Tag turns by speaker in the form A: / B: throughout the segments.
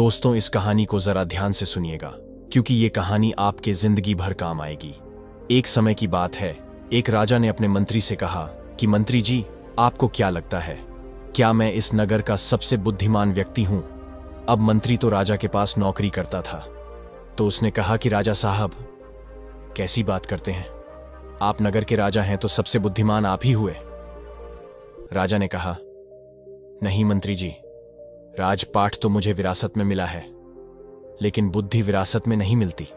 A: दोस्तों, इस कहानी को जरा ध्यान से सुनिएगा, क्योंकि ये कहानी आपके जिंदगी भर काम आएगी। एक समय की बात है, एक राजा ने अपने मंत्री से कहा कि मंत्री जी, आपको क्या लगता है, क्या मैं इस नगर का सबसे बुद्धिमान व्यक्ति हूं? अब मंत्री तो राजा के पास नौकरी करता था, तो उसने कहा कि राजा साहब, कैसी बात करते हैं, आप नगर के राजा हैं तो सबसे बुद्धिमान आप ही हुए। राजा ने कहा, नहीं मंत्री जी, राजपाट तो मुझे विरासत में मिला है, लेकिन बुद्धि विरासत में नहीं मिलती।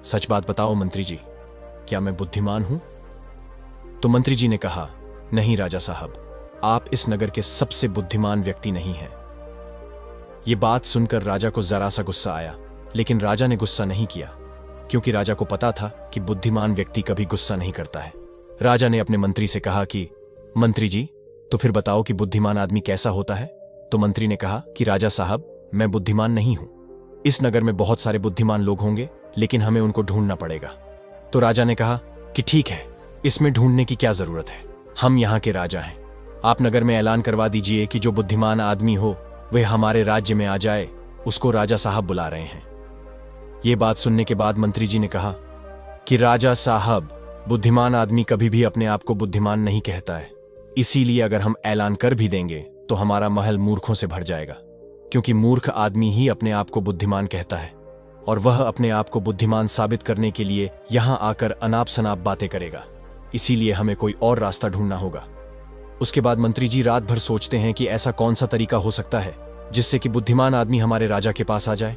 A: सच बात बताओ मंत्री जी, क्या मैं बुद्धिमान हूं? तो मंत्री जी ने कहा, नहीं राजा साहब, आप इस नगर के सबसे बुद्धिमान व्यक्ति नहीं हैं। यह बात सुनकर राजा को जरा सा गुस्सा आया, लेकिन राजा ने गुस्सा नहीं किया, क्योंकि राजा को पता था कि बुद्धिमान व्यक्ति कभी गुस्सा नहीं करता है। राजा ने अपने मंत्री से कहा कि मंत्री जी, तो फिर बताओ कि बुद्धिमान आदमी कैसा होता है? तो मंत्री ने कहा कि राजा साहब, मैं बुद्धिमान नहीं हूं। इस नगर में बहुत सारे बुद्धिमान लोग होंगे, लेकिन हमें उनको ढूंढना पड़ेगा। तो राजा ने कहा कि ठीक है, इसमें ढूंढने की क्या जरूरत है, हम यहां के राजा हैं। आप नगर में ऐलान करवा दीजिए कि जो बुद्धिमान आदमी हो वह हमारे राज्य में आ जाए, उसको राजा साहब बुला रहे हैं। यह बात सुनने के बाद मंत्री जी ने कहा कि राजा साहब, बुद्धिमान आदमी कभी भी अपने आप को बुद्धिमान नहीं कहता है, इसीलिए अगर हम ऐलान कर भी देंगे तो हमारा महल मूर्खों से भर जाएगा, क्योंकि मूर्ख आदमी ही अपने आप को बुद्धिमान कहता है, और वह अपने आप को बुद्धिमान साबित करने के लिए यहां आकर अनाप शनाप बातें करेगा। इसीलिए हमें कोई और रास्ता ढूंढना होगा। उसके बाद मंत्री जी रात भर सोचते हैं कि ऐसा कौन सा तरीका हो सकता है जिससे कि बुद्धिमान आदमी हमारे राजा के पास आ जाए।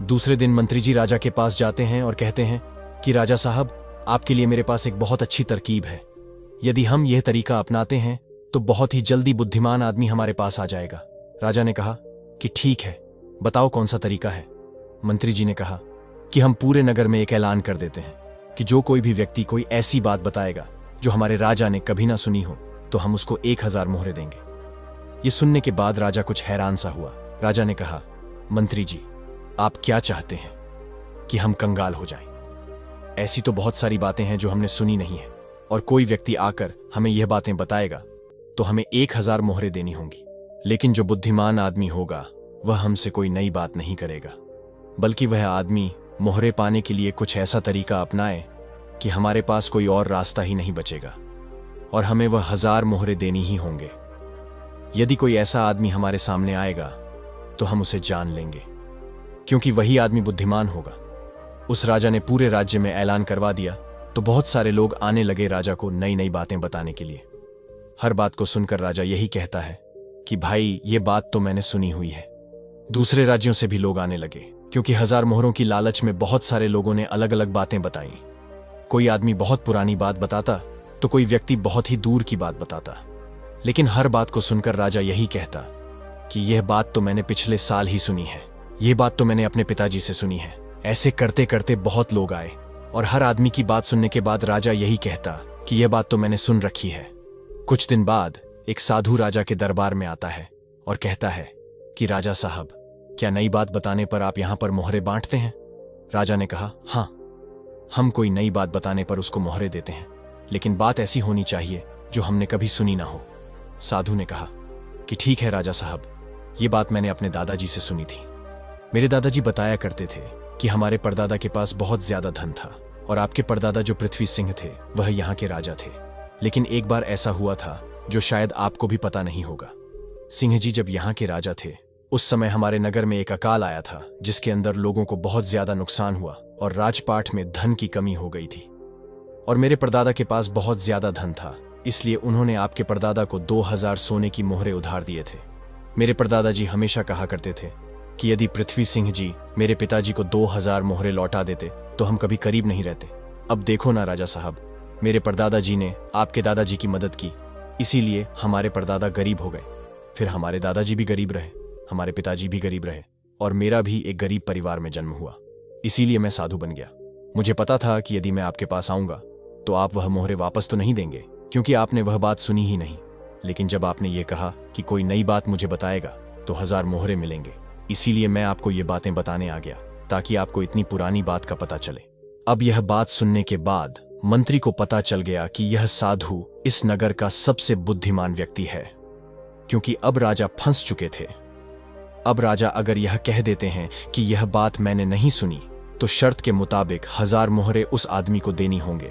A: दूसरे दिन मंत्री जी राजा के पास जाते हैं और कहते हैं कि राजा साहब, आपके लिए मेरे पास एक बहुत अच्छी तरकीब है। यदि हम यह तरीका अपनाते हैं तो बहुत ही जल्दी बुद्धिमान आदमी हमारे पास आ जाएगा। राजा ने कहा कि ठीक है, बताओ कौन सा तरीका है। मंत्री जी ने कहा कि हम पूरे नगर में एक ऐलान कर देते हैं कि जो कोई भी व्यक्ति कोई ऐसी बात बताएगा जो हमारे राजा ने कभी ना सुनी हो, तो हम उसको 1000 मोहरे देंगे। ये सुनने के बाद राजा कुछ हैरान सा हुआ। राजा ने कहा, मंत्री जी, आप क्या चाहते हैं कि हम कंगाल हो जाएं? ऐसी तो बहुत सारी बातें हैं जो हमने सुनी नहीं है, और कोई व्यक्ति आकर हमें यह बातें बताएगा तो हमें 1000 मोहरे देनी होंगी। लेकिन जो बुद्धिमान आदमी होगा वह हमसे कोई नई बात नहीं करेगा, बल्कि वह आदमी मोहरे पाने के लिए कुछ ऐसा तरीका अपनाए कि हमारे पास कोई और रास्ता ही नहीं बचेगा, और हमें वह 1000 मोहरे देनी ही होंगे। यदि कोई ऐसा आदमी हमारे सामने आएगा तो हम उसे जान लेंगे, क्योंकि वही आदमी बुद्धिमान होगा। उस राजा ने पूरे राज्य में ऐलान करवा दिया, तो बहुत सारे लोग आने लगे राजा को नई नई बातें बताने के लिए। हर बात को सुनकर राजा यही कहता है कि भाई, ये बात तो मैंने सुनी हुई है। दूसरे राज्यों से भी लोग आने लगे, क्योंकि 1000 मोहरों की लालच में बहुत सारे लोगों ने अलग अलग बातें बताई। कोई आदमी बहुत पुरानी बात बताता, तो कोई व्यक्ति बहुत ही दूर की बात बताता। लेकिन हर बात को सुनकर राजा यही कहता कि यह बात तो मैंने पिछले साल ही सुनी है, यह बात तो मैंने अपने पिताजी से सुनी है। ऐसे करते करते बहुत लोग आए, और हर आदमी की बात सुनने के बाद राजा यही कहता कि यह बात तो मैंने सुन रखी है। कुछ दिन बाद एक साधु राजा के दरबार में आता है और कहता है कि राजा साहब, क्या नई बात बताने पर आप यहां पर मोहरे बांटते हैं? राजा ने कहा, हाँ, हम कोई नई बात बताने पर उसको मोहरे देते हैं, लेकिन बात ऐसी होनी चाहिए जो हमने कभी सुनी ना हो। साधु ने कहा कि ठीक है राजा साहब, ये बात मैंने अपने दादाजी से सुनी थी। मेरे दादाजी बताया करते थे कि हमारे परदादा के पास बहुत ज्यादा धन था, और आपके परदादा जो पृथ्वी सिंह थे वह यहाँ के राजा थे। लेकिन एक बार ऐसा हुआ था जो शायद आपको भी पता नहीं होगा। सिंह जी जब यहाँ के राजा थे, उस समय हमारे नगर में एक अकाल आया था, जिसके अंदर लोगों को बहुत ज्यादा नुकसान हुआ और राजपाट में धन की कमी हो गई थी। और मेरे परदादा के पास बहुत ज्यादा धन था, इसलिए उन्होंने आपके परदादा को 2000 सोने की मोहरे उधार दिए थे। मेरे परदादा जी हमेशा कहा करते थे कि यदि पृथ्वी सिंह जी मेरे पिताजी को 2000 मोहरे लौटा देते तो हम कभी करीब नहीं रहते। अब देखो ना राजा साहब, मेरे परदादा जी ने आपके दादाजी की मदद की, इसीलिए हमारे परदादा गरीब हो गए। फिर हमारे दादाजी भी गरीब रहे, हमारे पिताजी भी गरीब रहे, और मेरा भी एक गरीब परिवार में जन्म हुआ। इसीलिए मैं साधु बन गया। मुझे पता था कि यदि मैं आपके पास आऊंगा तो आप वह मोहरे वापस तो नहीं देंगे, क्योंकि आपने वह बात सुनी ही नहीं। लेकिन जब आपने ये कहा कि कोई नई बात मुझे बताएगा तो 1000 मोहरे मिलेंगे, इसीलिए मैं आपको ये बातें बताने आ गया, ताकि आपको इतनी पुरानी बात का पता चले। अब यह बात सुनने के बाद मंत्री को पता चल गया कि यह साधु इस नगर का सबसे बुद्धिमान व्यक्ति है, क्योंकि अब राजा फंस चुके थे। अब राजा अगर यह कह देते हैं कि यह बात मैंने नहीं सुनी, तो शर्त के मुताबिक 1000 मोहरे उस आदमी को देनी होंगे,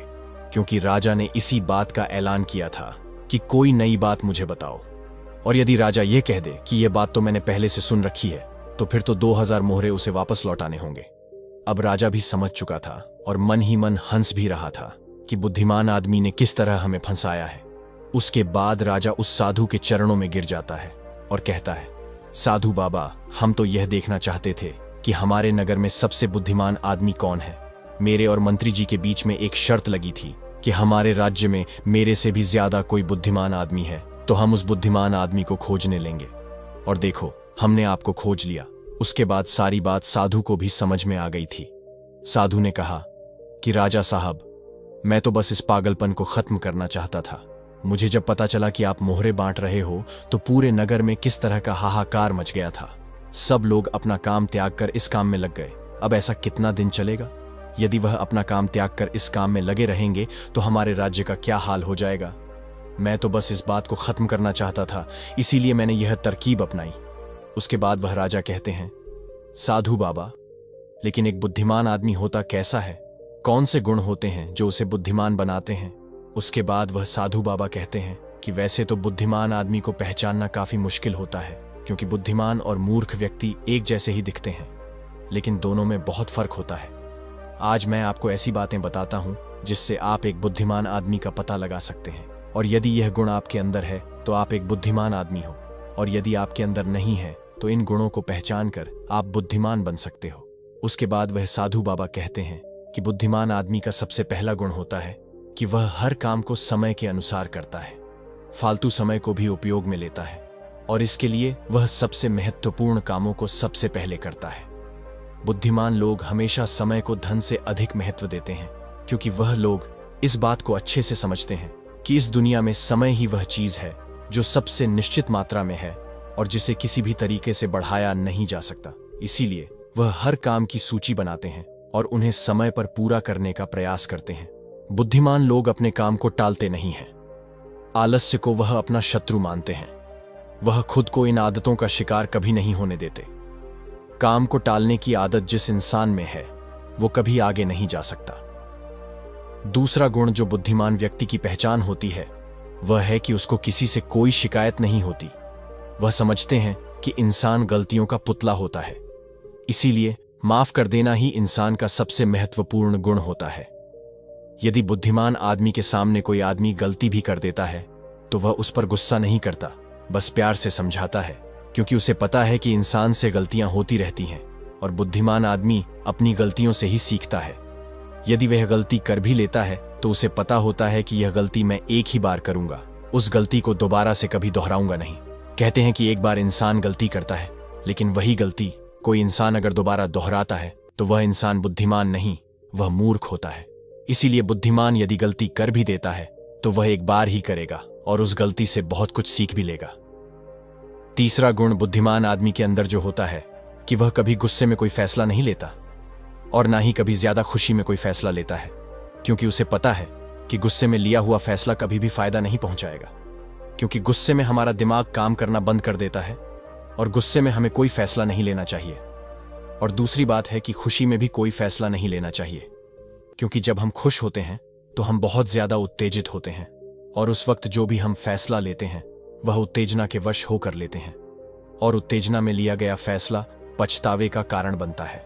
A: क्योंकि राजा ने इसी बात का ऐलान किया था कि कोई नई बात मुझे बताओ। और यदि राजा यह कह दे कि यह बात तो मैंने पहले से सुन रखी है, तो फिर तो 2000 मोहरे उसे वापस लौटाने होंगे। अब राजा भी समझ चुका था और मन ही मन हंस भी रहा था कि बुद्धिमान आदमी ने किस तरह हमें फंसाया है। उसके बाद राजा उस साधु के चरणों में गिर जाता है और कहता है, साधु बाबा, हम तो यह देखना चाहते थे कि हमारे नगर में सबसे बुद्धिमान आदमी कौन है। मेरे और मंत्री जी के बीच में एक शर्त लगी थी कि हमारे राज्य में मेरे से भी ज्यादा कोई बुद्धिमान आदमी है तो हम उस बुद्धिमान आदमी को खोजने लेंगे। और देखो, हमने आपको खोज लिया। उसके बाद सारी बात साधु को भी समझ में आ गई थी। साधु ने कहा कि राजा साहब, मैं तो बस इस पागलपन को खत्म करना चाहता था। मुझे जब पता चला कि आप मोहरे बांट रहे हो तो पूरे नगर में किस तरह का हाहाकार मच गया था। सब लोग अपना काम त्याग कर इस काम में लग गए। अब ऐसा कितना दिन चलेगा? यदि वह अपना काम त्याग कर इस काम में लगे रहेंगे तो हमारे राज्य का क्या हाल हो जाएगा। मैं तो बस इस बात को खत्म करना चाहता था, इसीलिए मैंने यह तरकीब अपनाई। उसके बाद वह राजा कहते हैं, साधु बाबा, लेकिन एक बुद्धिमान आदमी होता कैसा है? कौन से गुण होते हैं जो उसे बुद्धिमान बनाते हैं? उसके बाद वह साधु बाबा कहते हैं कि वैसे तो बुद्धिमान आदमी को पहचानना काफी मुश्किल होता है, क्योंकि बुद्धिमान और मूर्ख व्यक्ति एक जैसे ही दिखते हैं, लेकिन दोनों में बहुत फर्क होता है। आज मैं आपको ऐसी बातें बताता हूं जिससे आप एक बुद्धिमान आदमी का पता लगा सकते हैं। और यदि यह गुण आपके अंदर है तो आप एक बुद्धिमान आदमी हो, और यदि आपके अंदर नहीं है तो इन गुणों को पहचान कर आप बुद्धिमान बन सकते हो। उसके बाद वह साधु बाबा कहते हैं कि बुद्धिमान आदमी का सबसे पहला गुण होता है कि वह हर काम को समय के अनुसार करता है, फालतू समय को भी उपयोग में लेता है, और इसके लिए वह सबसे महत्वपूर्ण कामों को सबसे पहले करता है। बुद्धिमान लोग हमेशा समय को धन से अधिक महत्व देते हैं, क्योंकि वह लोग इस बात को अच्छे से समझते हैं कि इस दुनिया में समय ही वह चीज है जो सबसे निश्चित मात्रा में है और जिसे किसी भी तरीके से बढ़ाया नहीं जा सकता। इसीलिए वह हर काम की सूची बनाते हैं और उन्हें समय पर पूरा करने का प्रयास करते हैं। बुद्धिमान लोग अपने काम को टालते नहीं हैं। आलस्य को वह अपना शत्रु मानते हैं। वह खुद को इन आदतों का शिकार कभी नहीं होने देते। काम को टालने की आदत जिस इंसान में है वो कभी आगे नहीं जा सकता। दूसरा गुण जो बुद्धिमान व्यक्ति की पहचान होती है वह है कि उसको किसी से कोई शिकायत नहीं होती। वह समझते हैं कि इंसान गलतियों का पुतला होता है, इसीलिए माफ कर देना ही इंसान का सबसे महत्वपूर्ण गुण होता है। यदि बुद्धिमान आदमी के सामने कोई आदमी गलती भी कर देता है तो वह उस पर गुस्सा नहीं करता, बस प्यार से समझाता है, क्योंकि उसे पता है कि इंसान से गलतियां होती रहती हैं और बुद्धिमान आदमी अपनी गलतियों से ही सीखता है। यदि वह गलती कर भी लेता है तो उसे पता होता है कि यह गलती मैं एक ही बार करूंगा, उस गलती को दोबारा से कभी दोहराऊंगा नहीं। कहते हैं कि एक बार इंसान गलती करता है, लेकिन वही गलती कोई इंसान अगर दोबारा दोहराता है तो वह इंसान बुद्धिमान नहीं, वह मूर्ख होता है। इसीलिए बुद्धिमान यदि गलती कर भी देता है तो वह एक बार ही करेगा और उस गलती से बहुत कुछ सीख भी लेगा। तीसरा गुण बुद्धिमान आदमी के अंदर जो होता है कि वह कभी गुस्से में कोई फैसला नहीं लेता और ना ही कभी ज्यादा खुशी में कोई फैसला लेता है, क्योंकि उसे पता है कि गुस्से में लिया हुआ फैसला कभी भी फायदा नहीं पहुंचाएगा, क्योंकि गुस्से में हमारा दिमाग काम करना बंद कर देता है और गुस्से में हमें कोई फैसला नहीं लेना चाहिए। और दूसरी बात है कि खुशी में भी कोई फैसला नहीं लेना चाहिए, क्योंकि जब हम खुश होते हैं तो हम बहुत ज्यादा उत्तेजित होते हैं और उस वक्त जो भी हम फैसला लेते हैं वह उत्तेजना के वश होकर लेते हैं और उत्तेजना में लिया गया फैसला पछतावे का कारण बनता है।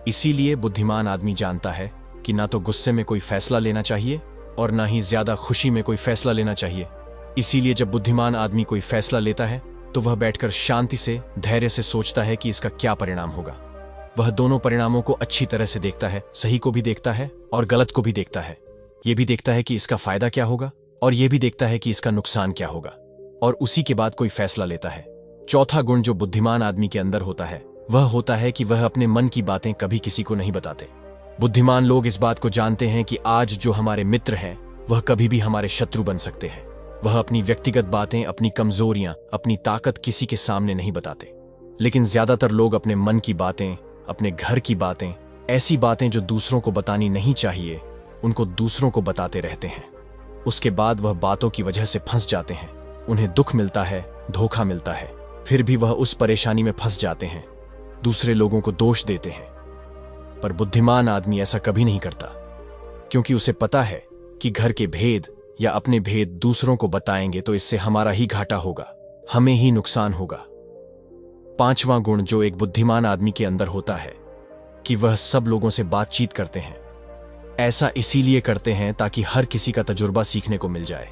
A: इसीलिए बुद्धिमान आदमी जानता है कि ना तो गुस्से में कोई फैसला लेना चाहिए और ना ही ज्यादा खुशी में कोई फैसला लेना चाहिए। इसीलिए जब बुद्धिमान आदमी कोई फैसला लेता है तो वह बैठकर शांति से, धैर्य से सोचता है कि इसका क्या परिणाम होगा। वह दोनों परिणामों को अच्छी तरह से देखता है, सही को भी देखता है और गलत को भी देखता है। यह भी देखता है कि इसका फायदा क्या होगा और यह भी देखता है कि इसका नुकसान क्या होगा, और उसी के बाद कोई फैसला लेता है। चौथा गुण जो बुद्धिमान आदमी के अंदर होता है वह होता है कि वह अपने मन की बातें कभी किसी को नहीं बताते। बुद्धिमान लोग इस बात को जानते हैं कि आज जो हमारे मित्र हैं वह कभी भी हमारे शत्रु बन सकते हैं। वह अपनी व्यक्तिगत बातें, अपनी कमजोरियां, अपनी ताकत किसी के सामने नहीं बताते, लेकिन ज्यादातर लोग अपने मन की बातें, अपने घर की बातें, ऐसी बातें जो दूसरों को बतानी नहीं चाहिए, उनको दूसरों को बताते रहते हैं। उसके बाद वह बातों की वजह से फंस जाते हैं, उन्हें दुख मिलता है, धोखा मिलता है फिर भी वह उस परेशानी में फंस जाते हैं, दूसरे लोगों को दोष देते हैं। पर बुद्धिमान आदमी ऐसा कभी नहीं करता, क्योंकि उसे पता है कि घर के भेद या अपने भेद दूसरों को बताएंगे तो इससे हमारा ही घाटा होगा, हमें ही नुकसान होगा। पांचवां गुण जो एक बुद्धिमान आदमी के अंदर होता है कि वह सब लोगों से बातचीत करते हैं। ऐसा इसीलिए करते हैं ताकि हर किसी का तजुर्बा सीखने को मिल जाए।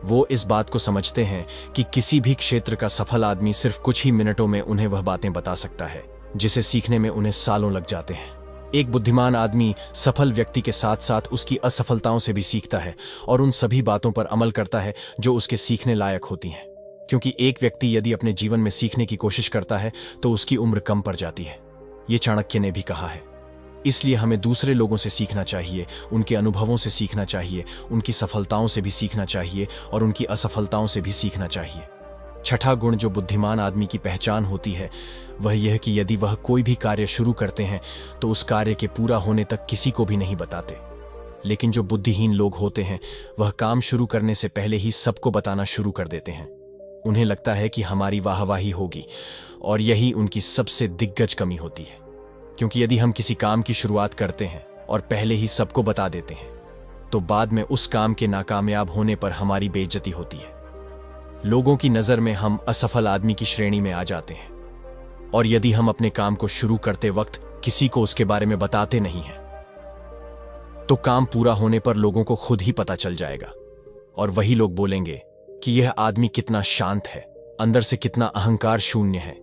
A: वो इस बात को समझते हैं कि किसी भी क्षेत्र का सफल आदमी सिर्फ कुछ ही मिनटों में उन्हें वह बातें बता सकता है जिसे सीखने में उन्हें सालों लग जाते हैं। एक बुद्धिमान आदमी सफल व्यक्ति के साथ साथ उसकी असफलताओं से भी सीखता है और उन सभी बातों पर अमल करता है जो उसके सीखने लायक होती हैं। क्योंकि एक व्यक्ति यदि अपने जीवन में सीखने की कोशिश करता है तो उसकी उम्र कम पड़ जाती है, ये चाणक्य ने भी कहा है। इसलिए हमें दूसरे लोगों से सीखना चाहिए, उनके अनुभवों से सीखना चाहिए, उनकी सफलताओं से भी सीखना चाहिए और उनकी असफलताओं से भी सीखना चाहिए। छठा गुण जो बुद्धिमान आदमी की पहचान होती है वह यह कि यदि वह कोई भी कार्य शुरू करते हैं तो उस कार्य के पूरा होने तक किसी को भी नहीं बताते। लेकिन जो बुद्धिहीन लोग होते हैं वह काम शुरू करने से पहले ही सबको बताना शुरू कर देते हैं। उन्हें लगता है कि हमारी वाहवाही होगी और यही उनकी सबसे दिग्गज कमी होती है। क्योंकि यदि हम किसी काम की शुरुआत करते हैं और पहले ही सबको बता देते हैं तो बाद में उस काम के नाकामयाब होने पर हमारी बेइज्जती होती है। लोगों की नजर में हम असफल आदमी की श्रेणी में आ जाते हैं। और यदि हम अपने काम को शुरू करते वक्त किसी को उसके बारे में बताते नहीं हैं तो काम पूरा होने पर लोगों को खुद ही पता चल जाएगा और वही लोग बोलेंगे कि यह आदमी कितना शांत है, अंदर से कितना अहंकार शून्य है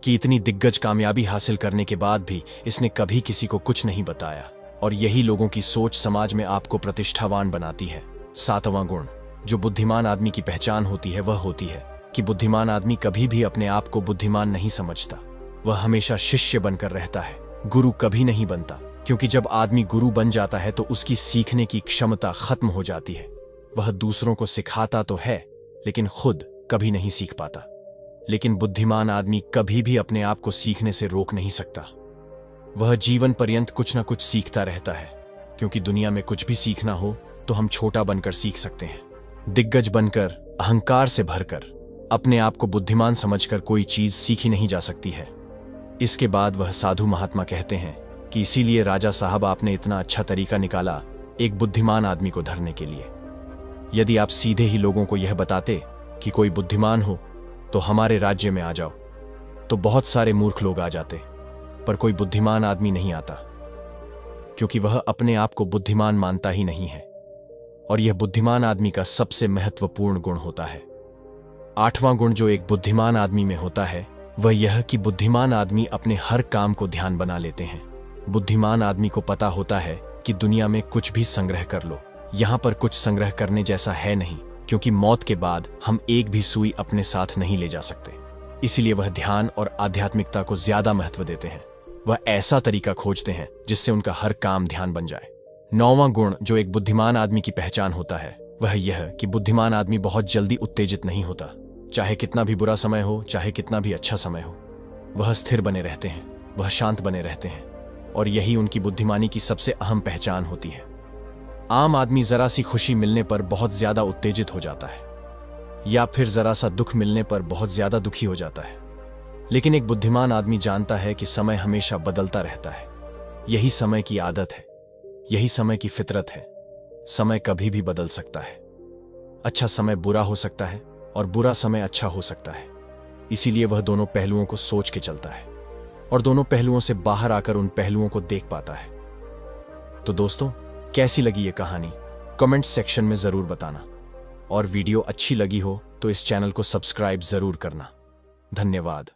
A: कि इतनी दिग्गज कामयाबी हासिल करने के बाद भी इसने कभी किसी को कुछ नहीं बताया। और यही लोगों की सोच समाज में आपको प्रतिष्ठावान बनाती है। सातवां गुण जो बुद्धिमान आदमी की पहचान होती है वह होती है कि बुद्धिमान आदमी कभी भी अपने आप को बुद्धिमान नहीं समझता। वह हमेशा शिष्य बनकर रहता है, गुरु कभी नहीं बनता। क्योंकि जब आदमी गुरु बन जाता है तो उसकी सीखने की क्षमता खत्म हो जाती है। वह दूसरों को सिखाता तो है लेकिन खुद कभी नहीं सीख पाता। लेकिन बुद्धिमान आदमी कभी भी अपने आप को सीखने से रोक नहीं सकता। वह जीवन पर्यंत कुछ ना कुछ सीखता रहता है। क्योंकि दुनिया में कुछ भी सीखना हो तो हम छोटा बनकर सीख सकते हैं। दिग्गज बनकर, अहंकार से भरकर, अपने आप को बुद्धिमान समझकर कोई चीज सीखी नहीं जा सकती है। इसके बाद वह साधु महात्मा कहते हैं कि इसीलिए राजा साहब आपने इतना अच्छा तरीका निकाला एक बुद्धिमान आदमी को धरने के लिए। यदि आप सीधे ही लोगों को यह बताते कि कोई बुद्धिमान हो तो हमारे राज्य में आ जाओ तो बहुत सारे मूर्ख लोग आ जाते, पर कोई बुद्धिमान आदमी नहीं आता क्योंकि वह अपने आप को बुद्धिमान मानता ही नहीं है। और यह बुद्धिमान आदमी का सबसे महत्वपूर्ण गुण होता है। आठवां गुण जो एक बुद्धिमान आदमी में होता है वह यह कि बुद्धिमान आदमी अपने हर काम को ध्यान बना लेते हैं। बुद्धिमान आदमी को पता होता है कि दुनिया में कुछ भी संग्रह कर लो, यहां पर कुछ संग्रह करने जैसा है नहीं, क्योंकि मौत के बाद हम एक भी सुई अपने साथ नहीं ले जा सकते। इसीलिए वह ध्यान और आध्यात्मिकता को ज्यादा महत्व देते हैं। वह ऐसा तरीका खोजते हैं जिससे उनका हर काम ध्यान बन जाए। नौवां गुण जो एक बुद्धिमान आदमी की पहचान होता है वह यह कि बुद्धिमान आदमी बहुत जल्दी उत्तेजित नहीं होता। चाहे कितना भी बुरा समय हो, चाहे कितना भी अच्छा समय हो, वह स्थिर बने रहते हैं, वह शांत बने रहते हैं। और यही उनकी बुद्धिमानी की सबसे अहम पहचान होती है। आम आदमी जरा सी खुशी मिलने पर बहुत ज्यादा उत्तेजित हो जाता है या फिर जरा सा दुख मिलने पर बहुत ज्यादा दुखी हो जाता है। लेकिन एक बुद्धिमान आदमी जानता है कि समय हमेशा बदलता रहता है। यही समय की आदत है, यही समय की फितरत है। समय कभी भी बदल सकता है। अच्छा समय बुरा हो सकता है और बुरा समय अच्छा हो सकता है। इसीलिए वह दोनों पहलुओं को सोच के चलता है और दोनों पहलुओं से बाहर आकर उन पहलुओं को देख पाता है। तो दोस्तों, कैसी लगी ये कहानी कमेंट सेक्शन में जरूर बताना। और वीडियो अच्छी लगी हो तो इस चैनल को सब्सक्राइब जरूर करना। धन्यवाद।